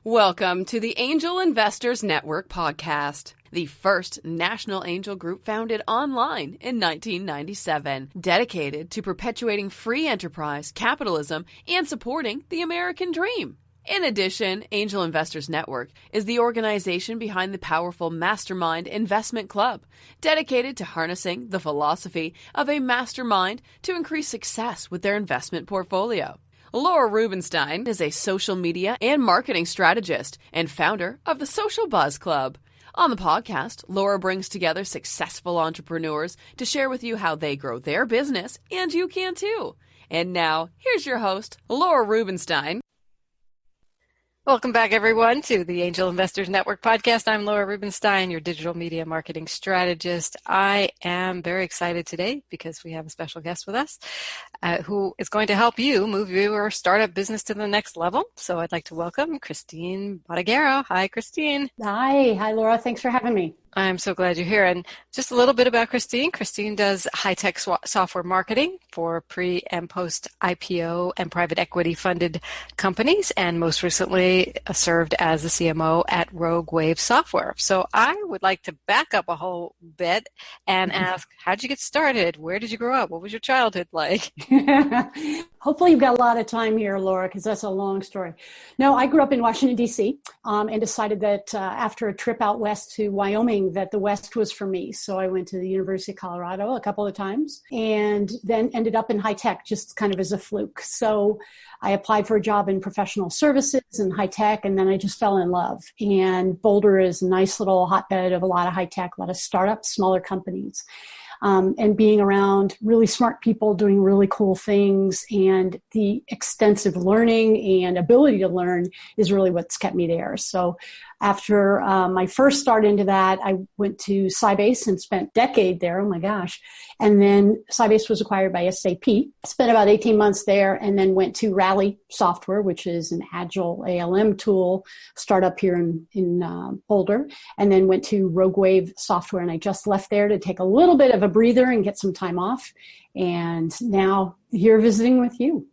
Welcome to the Angel Investors Network podcast, the first national angel group founded online in 1997, dedicated to perpetuating free enterprise, capitalism, and supporting the American dream. In addition, Angel Investors Network is the organization behind the powerful Mastermind Investment Club, dedicated to harnessing the philosophy of a mastermind to increase success with their investment portfolio. Laura Rubenstein is a social media and marketing strategist and founder of the Social Buzz Club. On the podcast, Laura brings together successful entrepreneurs to share with you how they grow their business, and you can too. And now, here's your host, Laura Rubenstein. Welcome back, everyone, to the Angel Investors Network podcast. I'm Laura Rubenstein, your digital media marketing strategist. I am very excited today because we have a special guest with us who is going to help you move your startup business to the next level. So I'd like to welcome Christine Bottagaro. Hi, Christine. Hi, Laura. Thanks for having me. I'm so glad you're here. And just a little bit about Christine. Christine does high-tech software marketing for pre- and post-IPO and private equity-funded companies, and most recently served as the CMO at Rogue Wave Software. So I would like to back up a whole bit and ask, how did you get started? Where did you grow up? What was your childhood like? Hopefully you've got a lot of time here, Laura, because that's a long story. No, I grew up in Washington, D.C., and decided that after a trip out west to Wyoming, that the West was for me. So I went to the University of Colorado a couple of times and then ended up in high tech just kind of as a fluke. So I applied for a job in professional services and high tech, and then I just fell in love. And Boulder is a nice little hotbed of a lot of high tech, a lot of startups, smaller companies. And being around really smart people doing really cool things, and the extensive learning and ability to learn is really what's kept me there. So after my first start into that, I went to Sybase and spent a decade there. Oh my gosh. And then Sybase was acquired by SAP. Spent about 18 months there, and then went to Rally Software, which is an agile ALM tool startup here in Boulder, and then went to Rogue Wave Software. And I just left there to take a little bit of a breather and get some time off. And now here visiting with you.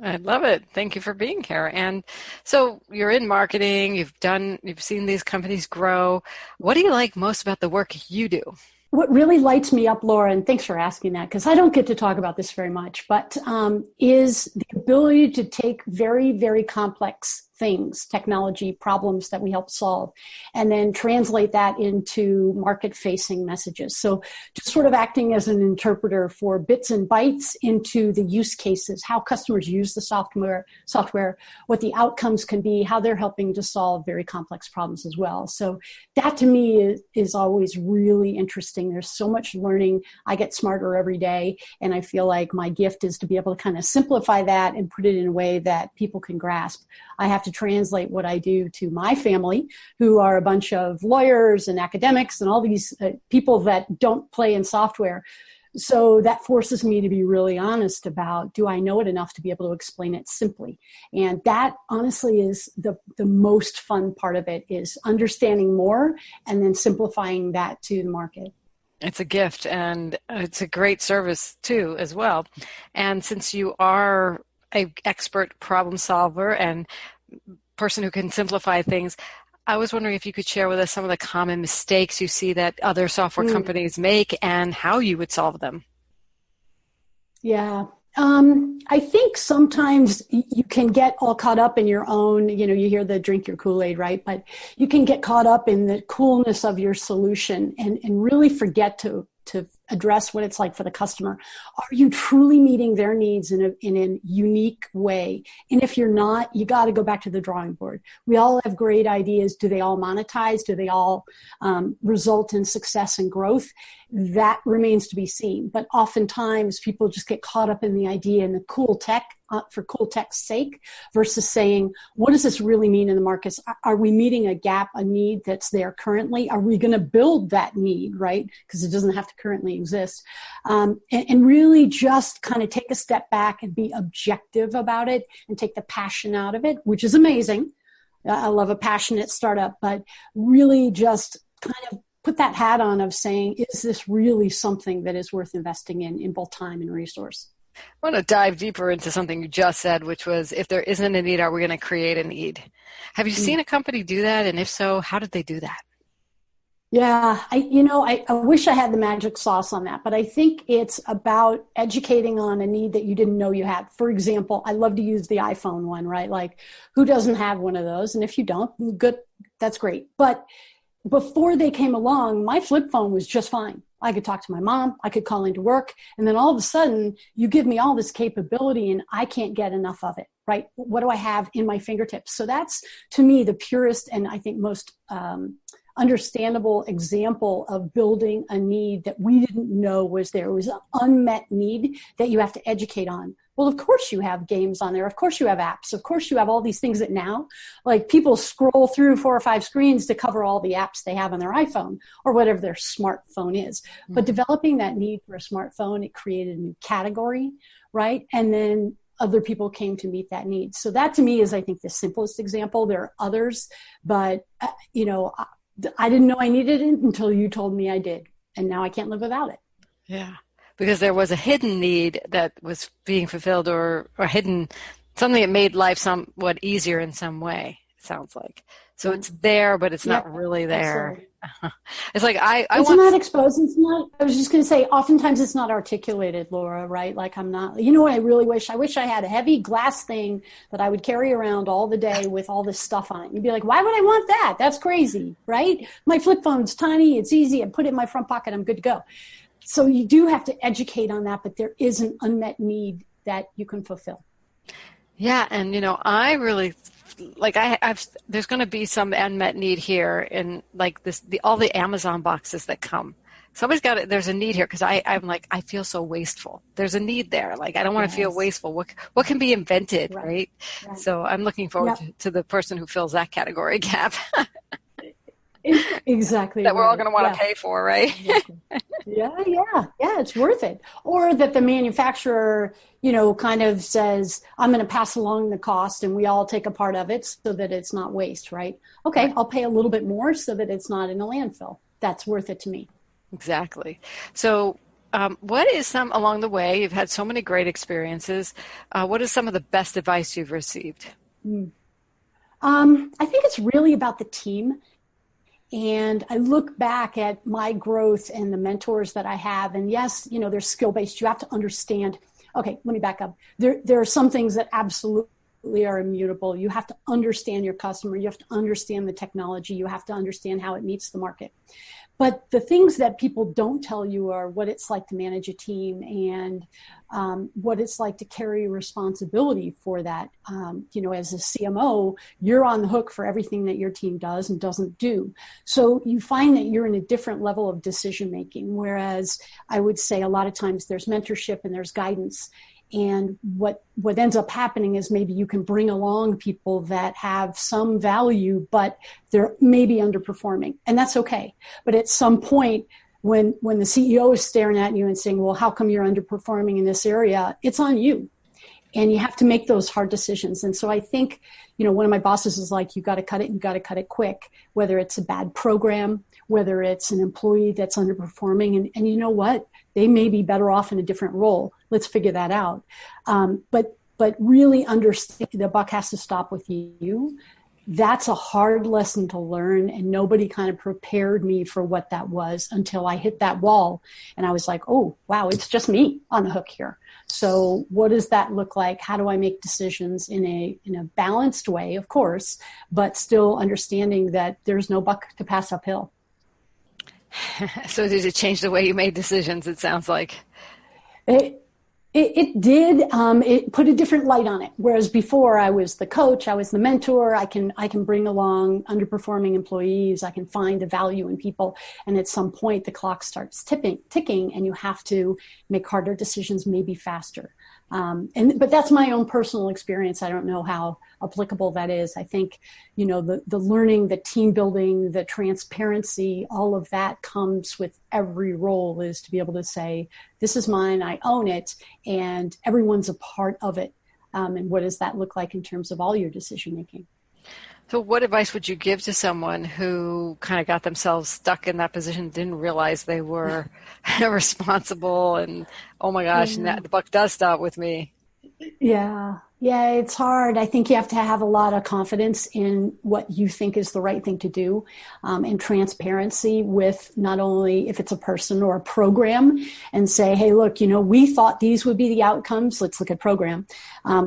I love it. Thank you for being here. And so you're in marketing, you've seen these companies grow. What do you like most about the work you do? What really lights me up, Laura, and thanks for asking that, because I don't get to talk about this very much, but is the ability to take very, very complex things, technology problems that we help solve, and then translate that into market-facing messages. So just sort of acting as an interpreter for bits and bytes into the use cases, how customers use the software, what the outcomes can be, how they're helping to solve very complex problems as well. So that to me is always really interesting. There's so much learning. I get smarter every day, and I feel like my gift is to be able to kind of simplify that and put it in a way that people can grasp. I have to translate what I do to my family, who are a bunch of lawyers and academics and all these people that don't play in software. So that forces me to be really honest about, do I know it enough to be able to explain it simply? And that honestly is the most fun part of it, is understanding more and then simplifying that to the market. It's a gift, and it's a great service too as well. And since you are an expert problem solver and person who can simplify things, I was wondering if you could share with us some of the common mistakes you see that other software companies make and how you would solve them. Yeah. I think sometimes you can get all caught up in your own, you hear the drink your Kool-Aid, right? But you can get caught up in the coolness of your solution and really forget to address what it's like for the customer. Are you truly meeting their needs in a unique way? And if you're not, you got to go back to the drawing board. We all have great ideas. Do they all monetize? Do they all result in success and growth? That remains to be seen. But oftentimes people just get caught up in the idea and the cool tech for cool tech's sake versus saying, what does this really mean in the markets? Are we meeting a gap, a need that's there currently? Are we going to build that need, right? Because it doesn't have to currently exist. And really just kind of take a step back and be objective about it and take the passion out of it, which is amazing. I love a passionate startup, but really just kind of put that hat on of saying, is this really something that is worth investing in both time and resource? I want to dive deeper into something you just said, which was, if there isn't a need, are we going to create a need? Have you seen a company do that? And if so, how did they do that? Yeah, I wish I had the magic sauce on that, but I think it's about educating on a need that you didn't know you had. For example, I love to use the iPhone one, right? Like, who doesn't have one of those? And if you don't, good, that's great. But before they came along, my flip phone was just fine. I could talk to my mom, I could call into work, and then all of a sudden, you give me all this capability and I can't get enough of it, right? What do I have in my fingertips? So that's, to me, the purest and I think most understandable example of building a need that we didn't know was there. It was an unmet need that you have to educate on. Well, of course you have games on there. Of course you have apps. Of course you have all these things that now, like, people scroll through 4 or 5 screens to cover all the apps they have on their iPhone or whatever their smartphone is. Mm-hmm. But developing that need for a smartphone, it created a new category, right? And then other people came to meet that need. So that, to me, is, I think, the simplest example. There are others, but, I didn't know I needed it until you told me I did. And now I can't live without it. Yeah. Because there was a hidden need that was being fulfilled or hidden, something that made life somewhat easier in some way, it sounds like. So it's there, but it's not really there. It's like, it's not exposed. It's not, I was just going to say, oftentimes it's not articulated, Laura, right? Like, I'm not, you know what I really wish? I wish I had a heavy glass thing that I would carry around all the day with all this stuff on it. You'd be like, why would I want that? That's crazy, right? My flip phone's tiny. It's easy. I put it in my front pocket. I'm good to go. So you do have to educate on that, but there is an unmet need that you can fulfill. Yeah. And, I really, like, there's going to be some unmet need here in, like, all the Amazon boxes that come. Somebody's got it. There's a need here because I'm like, I feel so wasteful. There's a need there. Like, I don't want to feel wasteful. What can be invented, right? So I'm looking forward to the person who fills that category gap. Exactly. That we're all going to want to pay for, right? Exactly. Yeah, it's worth it. Or that the manufacturer, kind of says, I'm going to pass along the cost and we all take a part of it so that it's not waste, right? Okay, I'll pay a little bit more so that it's not in a landfill. That's worth it to me. Exactly. So what is along the way, you've had so many great experiences, what is some of the best advice you've received? I think it's really about the team. And I look back at my growth and the mentors that I have. And yes, they're skill-based. You have to understand. Okay, let me back up. There are some things that absolutely are immutable. You have to understand your customer. You have to understand the technology. You have to understand how it meets the market. But the things that people don't tell you are what it's like to manage a team and what it's like to carry responsibility for that. As a CMO, you're on the hook for everything that your team does and doesn't do. So you find that you're in a different level of decision making, whereas I would say a lot of times there's mentorship and there's guidance. And what ends up happening is maybe you can bring along people that have some value, but they're maybe underperforming. And that's okay. But at some point, when the CEO is staring at you and saying, well, how come you're underperforming in this area? It's on you. And you have to make those hard decisions. And so I think, one of my bosses is like, you got to cut it, you got to cut it quick, whether it's a bad program, whether it's an employee that's underperforming. And you know what? They may be better off in a different role. Let's figure that out. But really understand the buck has to stop with you. That's a hard lesson to learn. And nobody kind of prepared me for what that was until I hit that wall. And I was like, oh, wow, it's just me on the hook here. So what does that look like? How do I make decisions in a balanced way, of course, but still understanding that there's no buck to pass uphill? So did it change the way you made decisions, it sounds like? It did. It put a different light on it. Whereas before I was the coach, I was the mentor. I can bring along underperforming employees. I can find the value in people. And at some point the clock starts ticking and you have to make harder decisions, maybe faster. But that's my own personal experience. I don't know how applicable that is. I think, the learning, the team building, the transparency, all of that comes with every role, is to be able to say, this is mine, I own it, and everyone's a part of it. And what does that look like in terms of all your decision making? So what advice would you give to someone who kind of got themselves stuck in that position, didn't realize they were responsible, and oh my gosh, Yeah. the buck does stop with me? Yeah. Yeah, it's hard. I think you have to have a lot of confidence in what you think is the right thing to do, and transparency with not only if it's a person or a program, and say, hey, look, we thought these would be the outcomes. Let's look at program.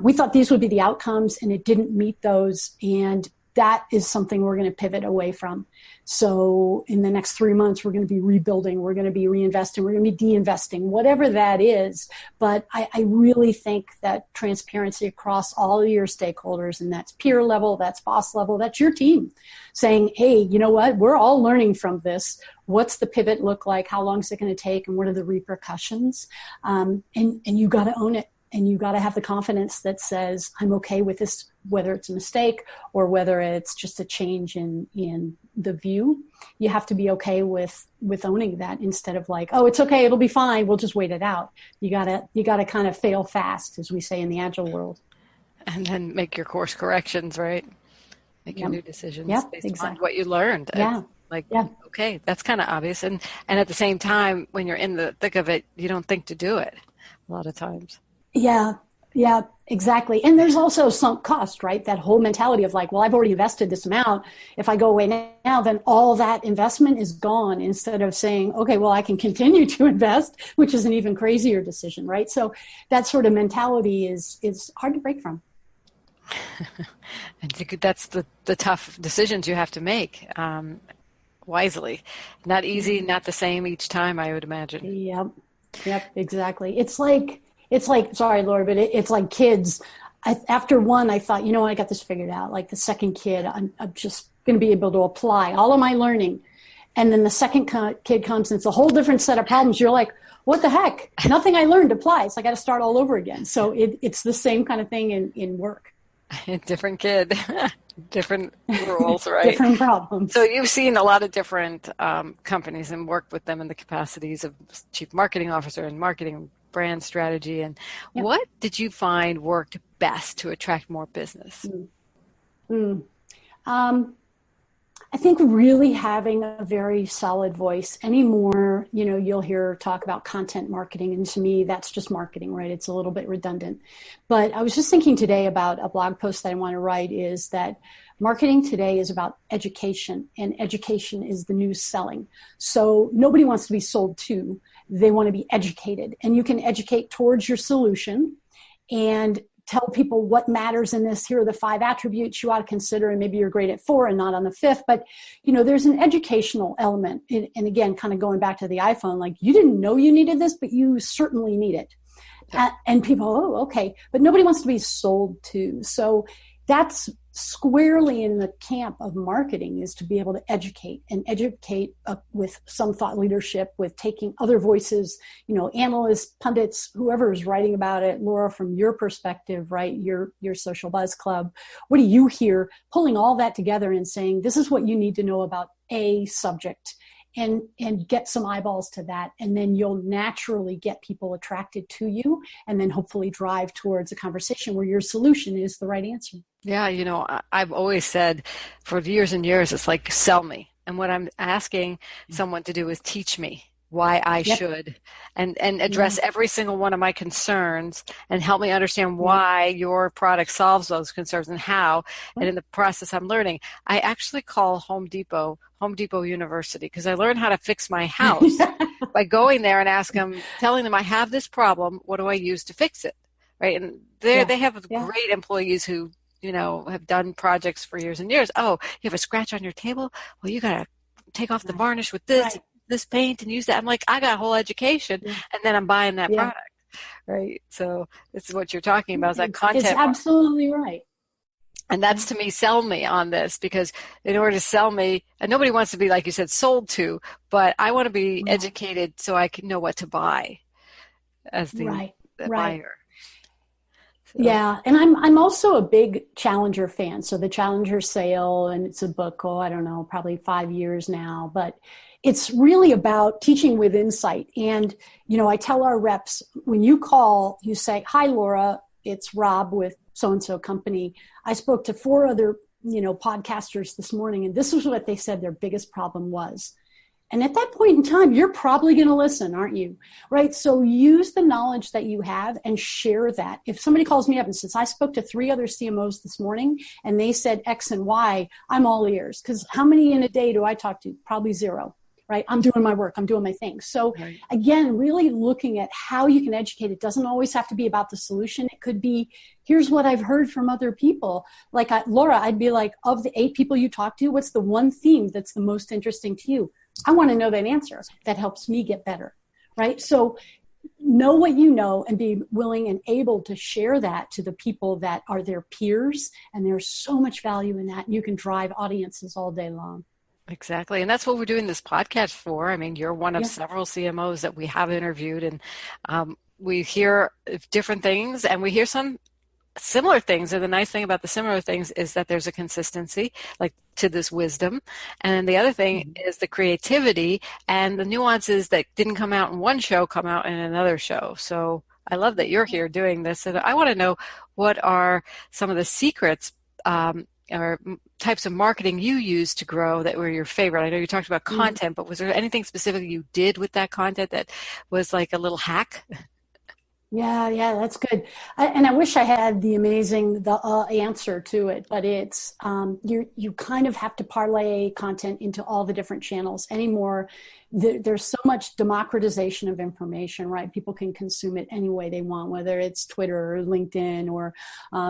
We thought these would be the outcomes and it didn't meet those. And that is something we're going to pivot away from. So in the next 3 months, we're going to be rebuilding, we're going to be reinvesting, we're going to be de-investing, whatever that is. But I really think that transparency across all of your stakeholders, and that's peer level, that's boss level, that's your team, saying, hey, you know what, we're all learning from this. What's the pivot look like? How long is it going to take? And what are the repercussions? And you got to own it. And you got to have the confidence that says, I'm okay with this, whether it's a mistake or whether it's just a change in the view. You have to be okay with owning that, instead of like, oh, it's okay, it'll be fine, we'll just wait it out. You gotta kind of fail fast, as we say in the agile world. And then make your course corrections, right? Make your new decisions based on what you learned. Yeah. Okay, that's kind of obvious. And at the same time, when you're in the thick of it, you don't think to do it a lot of times. Yeah, exactly. And there's also sunk cost, right? That whole mentality of like, well, I've already invested this amount. If I go away now, then all that investment is gone, instead of saying, okay, well, I can continue to invest, which is an even crazier decision, right? So that sort of mentality is hard to break from. I think that's the tough decisions you have to make wisely. Not easy, not the same each time, I would imagine. Yep, exactly. It's like, sorry, Laura, but it's like kids. After one, I thought, I got this figured out. Like the second kid, I'm just going to be able to apply all of my learning. And then the second kid comes and it's a whole different set of problems. You're like, what the heck? Nothing I learned applies. I got to start all over again. So it's the same kind of thing in work. Different kid, different rules, right? Different problems. So you've seen a lot of different companies and worked with them in the capacities of chief marketing officer and marketing brand strategy. And what did you find worked best to attract more business? I think really having a very solid voice. Anymore, you'll hear talk about content marketing, and to me, that's just marketing, right? It's a little bit redundant. But I was just thinking today about a blog post that I want to write, is that marketing today is about education, and education is the new selling. So nobody wants to be sold to. They want to be educated, and you can educate towards your solution and tell people what matters in this. Here are the 5 attributes you ought to consider, and maybe you're great at 4 and not on the 5th. But, there's an educational element. And again, kind of going back to the iPhone, like you didn't know you needed this, but you certainly need it. And people, oh, okay. But nobody wants to be sold to. So that's squarely in the camp of marketing, is to be able to educate with some thought leadership, with taking other voices, analysts, pundits, whoever is writing about it. Laura, from your perspective, right, your Social Buzz Club, what do you hear? Pulling all that together and saying, this is what you need to know about a subject, and get some eyeballs to that. And then you'll naturally get people attracted to you, and then hopefully drive towards a conversation where your solution is the right answer. Yeah, I've always said for years and years, it's like, sell me. And what I'm asking someone to do is teach me why I should, and address every single one of my concerns, and help me understand why your product solves those concerns and how. And in the process, I'm learning. I actually call Home Depot University, because I learned how to fix my house by going there and telling them I have this problem. What do I use to fix it? Right. And they have great employees who, have done projects for years and years. Oh, you have a scratch on your table? Well, you got to take off the varnish with this paint and use that. I'm like, I got a whole education, and then I'm buying that product. Right. So this is what you're talking about, is that content. It's absolutely right. And that's, to me, sell me on this, because in order to sell me, and nobody wants to be, like you said, sold to, but I want to be educated so I can know what to buy as the buyer. So. Yeah, and I'm also a big Challenger fan. So the Challenger sale, and it's a book, probably 5 years now, but it's really about teaching with insight. And, I tell our reps, when you call, you say, hi, Laura, it's Rob with so-and-so company. I spoke to 4 other podcasters this morning, and this is what they said their biggest problem was. And at that point in time, you're probably going to listen, aren't you? Right? So use the knowledge that you have and share that. If somebody calls me up and says, I spoke to 3 other CMOs this morning and they said X and Y, I'm all ears. Because how many in a day do I talk to? Probably 0. Right? I'm doing my work. I'm doing my thing. So again, really looking at how you can educate. It doesn't always have to be about the solution. It could be, here's what I've heard from other people. Like Laura, I'd be like, of the 8 people you talk to, what's the one theme that's the most interesting to you? I want to know that answer. That helps me get better, right? So know what you know and be willing and able to share that to the people that are their peers. And there's so much value in that. You can drive audiences all day long. Exactly. And that's what we're doing this podcast for. I mean, you're one of several CMOs that we have interviewed, and we hear different things and we hear some similar things. And the nice thing about the similar things is that there's a consistency, like to this wisdom. And then the other thing is the creativity and the nuances that didn't come out in one show come out in another show. So I love that you're here doing this. And I want to know, what are some of the secrets or types of marketing you use to grow that were your favorite? I know you talked about content, but was there anything specific you did with that content that was like a little hack? Yeah, that's good. And I wish I had the answer to it, but it's you kind of have to parlay content into all the different channels anymore. There's so much democratization of information, right? People can consume it any way they want, whether it's Twitter or LinkedIn or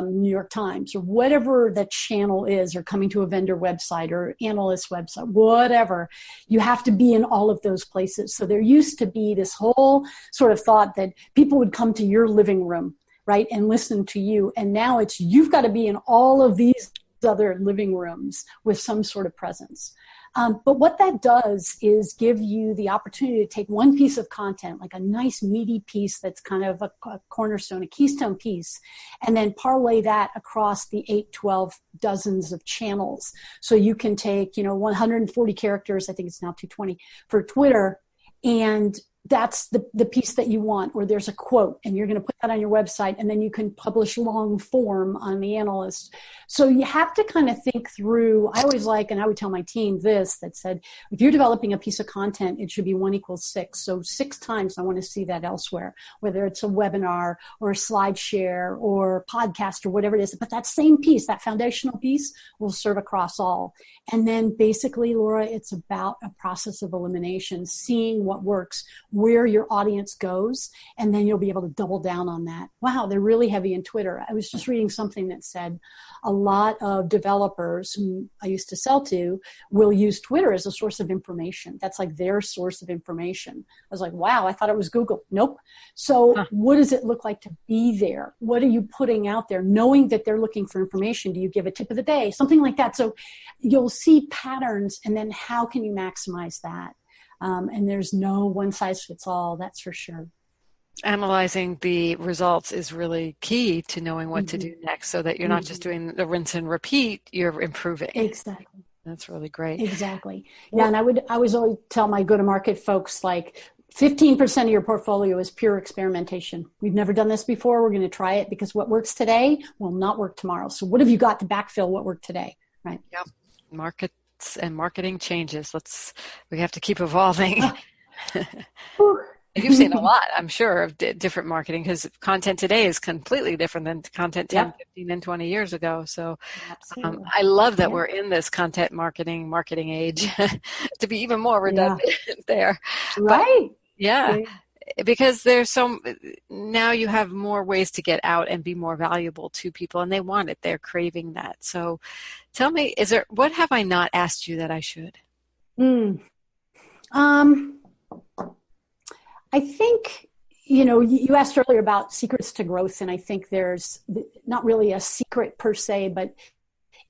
New York Times or whatever the channel is, or coming to a vendor website or analyst website, whatever. You have to be in all of those places. So there used to be this whole sort of thought that people would come to your living room, right, and listen to you. And now it's, you've got to be in all of these other living rooms with some sort of presence. But what that does is give you the opportunity to take one piece of content, like a nice meaty piece that's kind of a cornerstone, a keystone piece, and then parlay that across the 8, 12 dozens of channels. So you can take, 140 characters, I think it's now 220 for Twitter, and that's the piece that you want, or there's a quote and you're going to put that on your website, and then you can publish long form on the analyst. So you have to kind of think through. I always and I would tell my team this, that said, if you're developing a piece of content, it should be 1 = 6. So 6 times I want to see that elsewhere, whether it's a webinar or a slide share or podcast or whatever it is. But that same piece, that foundational piece, will serve across all. And then basically, Laura, it's about a process of elimination, seeing what works, where your audience goes, and then you'll be able to double down on that. Wow, they're really heavy in Twitter. I was just reading something that said a lot of developers who I used to sell to will use Twitter as a source of information. That's like their source of information. I was like, wow, I thought it was Google. Nope. So what does it look like to be there? What are you putting out there? Knowing that they're looking for information, do you give a tip of the day? Something like that. So you'll see patterns, and then how can you maximize that? And there's no one size fits all, that's for sure. Analyzing the results is really key to knowing what to do next, so that you're not just doing the rinse and repeat, you're improving. Exactly. That's really great. Exactly. Yeah, and I always tell my go-to-market folks, like 15% of your portfolio is pure experimentation. We've never done this before. We're going to try it, because what works today will not work tomorrow. So what have you got to backfill what worked today, right? Yep. And marketing changes. We have to keep evolving. You've seen a lot, I'm sure, of different marketing, because content today is completely different than content 10, 15, and 20 years ago. So I love that we're in this content marketing age to be even more redundant there. Right. But, because now you have more ways to get out and be more valuable to people, and they want it. They're craving that. So tell me, what have I not asked you that I should? I think, you asked earlier about secrets to growth, and I think there's not really a secret per se, but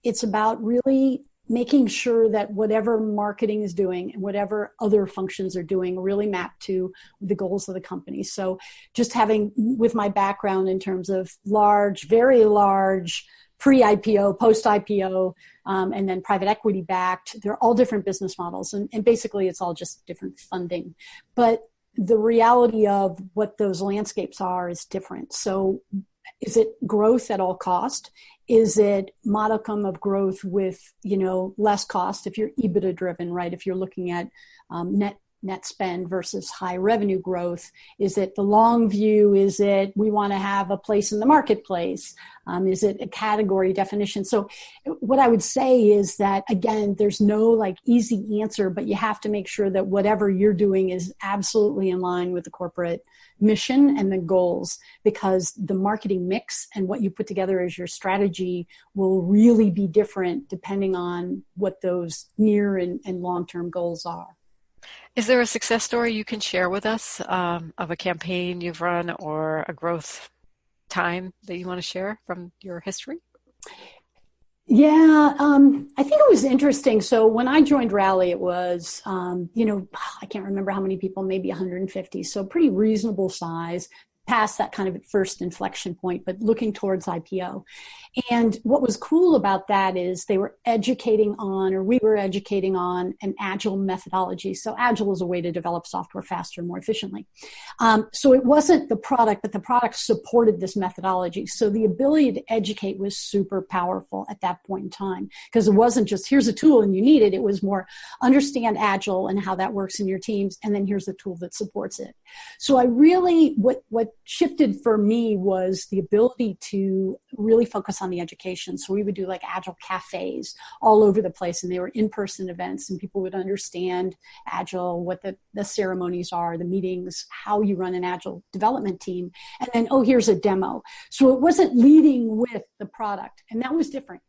it's about really making sure that whatever marketing is doing and whatever other functions are doing really map to the goals of the company. So just having, with my background in terms of large, very large, pre-IPO, post-IPO, and then private equity backed, they're all different business models. And basically it's all just different funding. But the reality of what those landscapes are is different. So is it growth at all cost? Is it modicum of growth with, less cost if you're EBITDA driven, right? If you're looking at net spend versus high revenue growth? Is it the long view? Is it we want to have a place in the marketplace? Is it a category definition? So what I would say is that, again, there's no easy answer, but you have to make sure that whatever you're doing is absolutely in line with the corporate mission and the goals, because the marketing mix and what you put together as your strategy will really be different depending on what those near and long-term goals are. Is there a success story you can share with us of a campaign you've run or a growth time that you want to share from your history? Yeah, I think it was interesting. So when I joined Rally, it was, I can't remember how many people, maybe 150. So pretty reasonable size, past that kind of first inflection point, but looking towards IPO. And what was cool about that is we were educating on an agile methodology. So agile is a way to develop software faster and more efficiently. So it wasn't the product, but the product supported this methodology. So the ability to educate was super powerful at that point in time, because it wasn't just here's a tool and you need it. It was more understand agile and how that works in your teams. And then here's the tool that supports it. So I really, what shifted for me was the ability to really focus on the education. So we would do agile cafes all over the place, and they were in-person events, and people would understand agile, what the ceremonies are, the meetings, how you run an agile development team, and then, here's a demo. So it wasn't leading with the product, and that was different.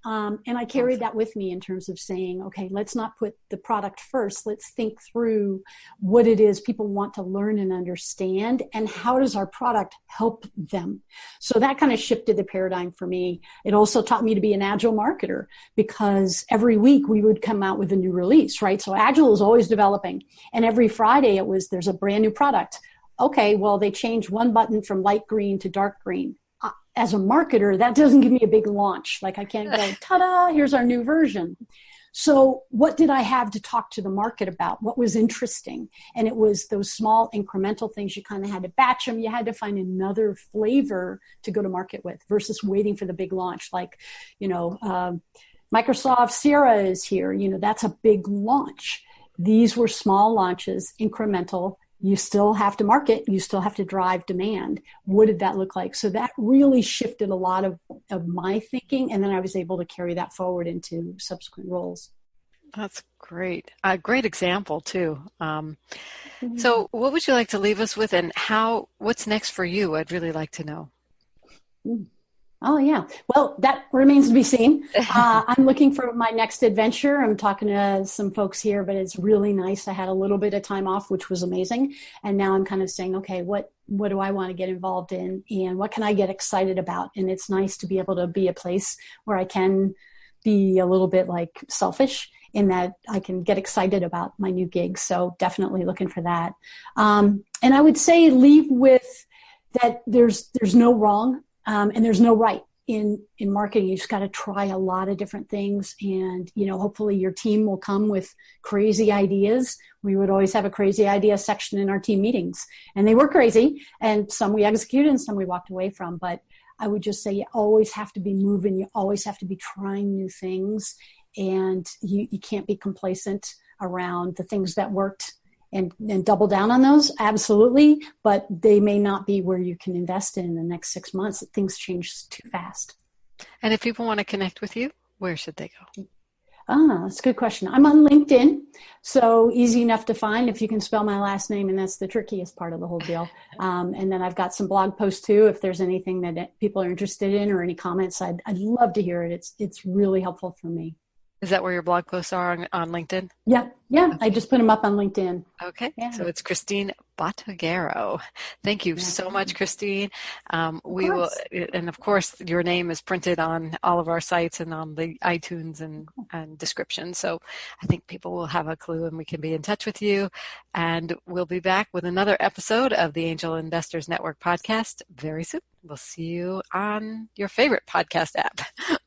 And I carried that with me in terms of saying, okay, let's not put the product first. Let's think through what it is people want to learn and understand, and how does our product help them? So that kind of shifted the paradigm for me. It also taught me to be an agile marketer, because every week we would come out with a new release, right? So agile is always developing. And every Friday there's a brand new product. Okay, well, they changed one button from light green to dark green. As a marketer, that doesn't give me a big launch. I can't go, ta-da, here's our new version. So what did I have to talk to the market about? What was interesting? And it was those small incremental things. You kind of had to batch them. You had to find another flavor to go to market with versus waiting for the big launch. Microsoft Sierra is here. That's a big launch. These were small launches, incremental. You still have to market. You still have to drive demand. What did that look like? So that really shifted a lot of my thinking. And then I was able to carry that forward into subsequent roles. That's great. A great example, too. So what would you like to leave us with, and what's next for you? I'd really like to know. Oh, yeah. Well, that remains to be seen. I'm looking for my next adventure. I'm talking to some folks here, but it's really nice. I had a little bit of time off, which was amazing. And now I'm kind of saying, okay, what do I want to get involved in, and what can I get excited about? And it's nice to be able to be a place where I can be a little bit selfish in that I can get excited about my new gig. So definitely looking for that. And I would say leave with that there's no wrong. And there's no right in marketing. You just got to try a lot of different things. And, hopefully your team will come with crazy ideas. We would always have a crazy idea section in our team meetings, and they were crazy, and some we executed and some we walked away from. But I would just say you always have to be moving. You always have to be trying new things, and you can't be complacent around the things that worked. And double down on those, absolutely, but they may not be where you can invest in the next 6 months. Things change too fast. And if people want to connect with you, where should they go? That's a good question. I'm on LinkedIn, so easy enough to find if you can spell my last name, and that's the trickiest part of the whole deal. And then I've got some blog posts too. If there's anything that people are interested in or any comments, I'd love to hear it. It's really helpful for me. Is that where your blog posts are on LinkedIn? Yeah. Okay. I just put them up on LinkedIn. Okay. Yeah. So it's Christine Bottagaro. Thank you so much, Christine. We will, and of course, your name is printed on all of our sites and on the iTunes and description. So I think people will have a clue, and we can be in touch with you. And we'll be back with another episode of the Angel Investors Network podcast very soon. We'll see you on your favorite podcast app.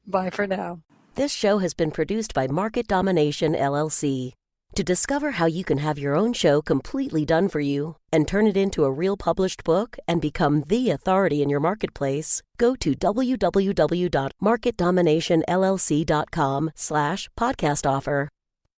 Bye for now. This show has been produced by Market Domination, LLC. To discover how you can have your own show completely done for you and turn it into a real published book and become the authority in your marketplace, go to www.marketdominationllc.com/podcast offer.